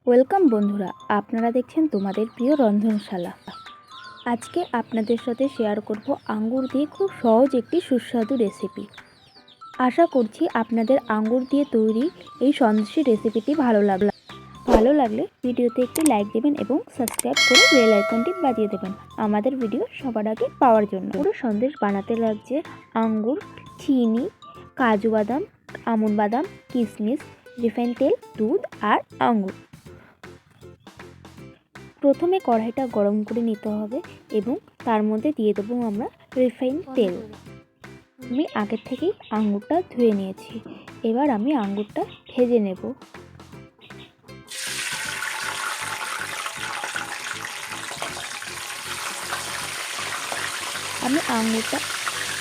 Welcome বন্ধুরা, আপনারা দেখছেন তোমাদের প্রিয় রন্ধনশালা। আজকে আপনাদের সাথে শেয়ার করব আঙ্গুর দিয়ে খুব সহজ একটি সুস্বাদু রেসিপি। আশা করছি আপনাদের আঙ্গুর দিয়ে তৈরি এই সন্দেশের রেসিপিটি ভালো লাগলে ভিডিওতে একটি লাইক দেবেন এবং সাবস্ক্রাইব করে বেল আইকনটি বাজিয়ে দেবেন আমাদের ভিডিও সবার আগে পাওয়ার জন্য। পুরো সন্দেশ বানাতে লাগছে আঙ্গুর, চিনি, কাজু বাদাম, আমন্ড বাদাম, কিশমিশ, রিফাইন তেল, দুধ আর আঙ্গুর। প্রথমে কড়াইটা গরম করে নিতে হবে এবং তার মধ্যে দিয়ে দেবো আমরা রিফাইন তেল। আমি আগের থেকেই আঙ্গুরটা ধুয়ে নিয়েছি। এবার আমি আঙ্গুরটা ভেজে নেব। আমি আঙ্গুরটা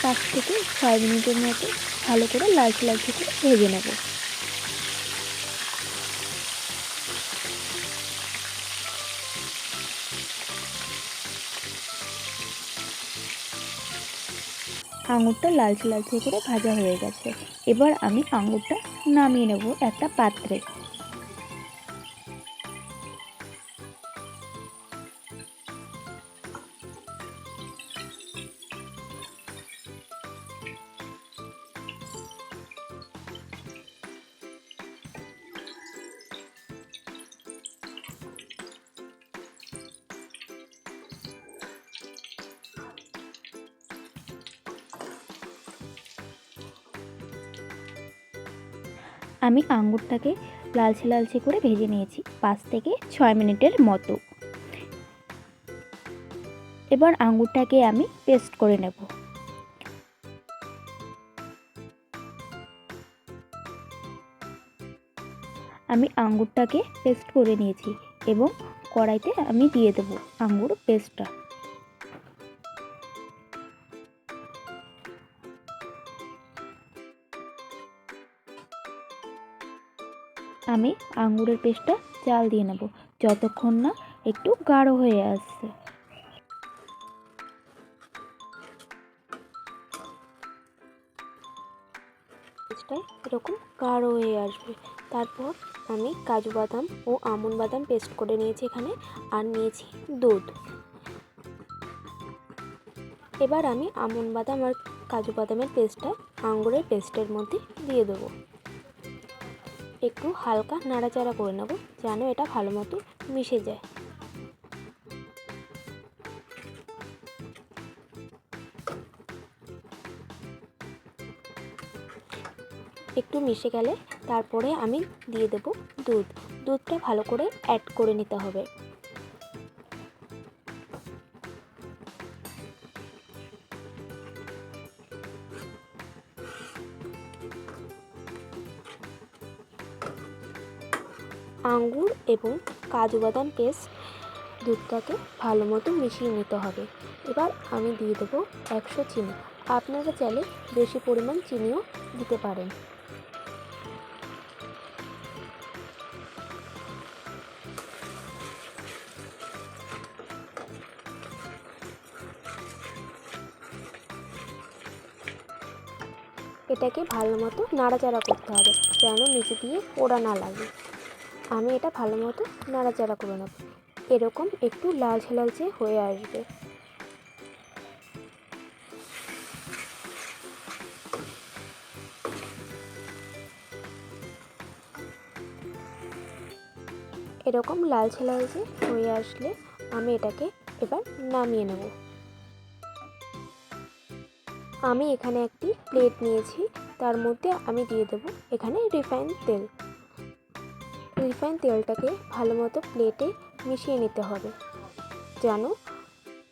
5 থেকে 6 মিনিটের মতো ভালো করে লালচে করে ভেজে নেব। আঙুরটা লালচে করে ভাজা হয়ে গেছে। এবার আমি আঙুরটা নামিয়ে নেব একটা পাত্রে। আমি আঙ্গুরটাকে লালচে করে ভেজে নিয়েছি 5 থেকে 6 মিনিটের মতো। এবার আঙ্গুরটাকে আমি পেস্ট করে নেব। আমি আঙ্গুরটাকে পেস্ট করে নিয়েছি এবং কড়াইতে আমি দিয়ে দেব আঙ্গুর পেস্টটা। আমি আঙ্গুরের পেস্টটা জাল দিয়ে নেব যতক্ষণ না একটু গাঢ় হয়ে আসছে। পেস্টটা এরকম গাঢ় হয়ে আসবে। তারপর আমি কাজু বাদাম ও আমন্ড বাদাম পেস্ট করে নিয়েছি এখানে, আর নিয়েছি দুধ। এবার আমি আমন্ড বাদাম আর কাজু বাদামের পেস্টটা আঙ্গুরের পেস্টের মধ্যে দিয়ে দেবো। একটু হালকা নাড়াচাড়া করে নেব যেন এটা ভালো মতো মিশে যায়। একটু মিশে গেলে তারপরে আমি দিয়ে দেব দুধটা ভালো করে অ্যাড করে নিতে হবে। আঙ্গুর এবং কাজু বাদাম পেস্ট দুধটাকে ভালো মতো মিশিয়ে নিতে হবে। এবার আমি দিয়ে দেবো 100 চিনি। আপনারা চাইলে বেশি পরিমাণ চিনিও দিতে পারেন। এটাকে ভালো মতো নাড়াচাড়া করতে হবে যেন নিচে দিয়ে পোড়া না লাগে। আমি এটা ভালো মতো নাড়াচাড়া করে নেব। এরকম একটু লালচে হয়ে আসবে। এরকম লালচে হয়ে আসলে আমি এটাকে এবার নামিয়ে নেব। আমি এখানে একটি প্লেট নিয়েছি, তার মধ্যে আমি দিয়ে দেব এখানে রিফাইন তেলটাকে ভালো মতো প্লেটে মিশিয়ে নিতে হবে যেন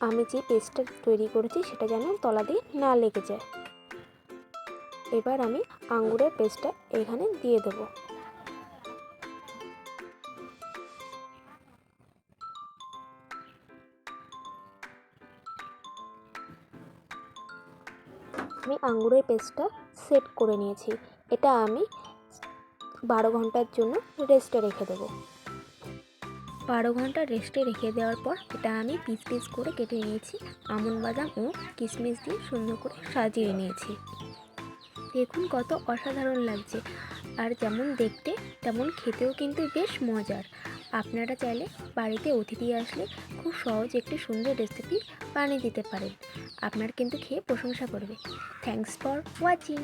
আমি যে পেস্টটা তৈরি করেছি সেটা যেন তলা দিয়ে না লেগে যায়। এবার আমি আঙ্গুরের পেস্টটা এখানে দিয়ে দেব। আমি আঙ্গুরের পেস্টটা সেট করে নিয়েছি। এটা আমি 12 ঘন্টার জন্য রেস্টে রেখে দেবো। 12 ঘন্টা রেস্টে রেখে দেওয়ার পর এটা আমি পিস করে কেটে নিয়েছি। আমন্ড বাদাম ও কিশমিশ দিয়ে সুন্দর করে সাজিয়ে নিয়েছি। দেখুন কত অসাধারণ লাগছে, আর যেমন দেখতে তেমন খেতেও কিন্তু বেশ মজার। আপনারা চাইলে বাড়িতে অতিথি আসলে খুব সহজ একটি সুন্দর রেসিপি বানিয়ে দিতে পারেন। আপনার কিন্তু খেয়ে প্রশংসা করবে। Thanks for watching.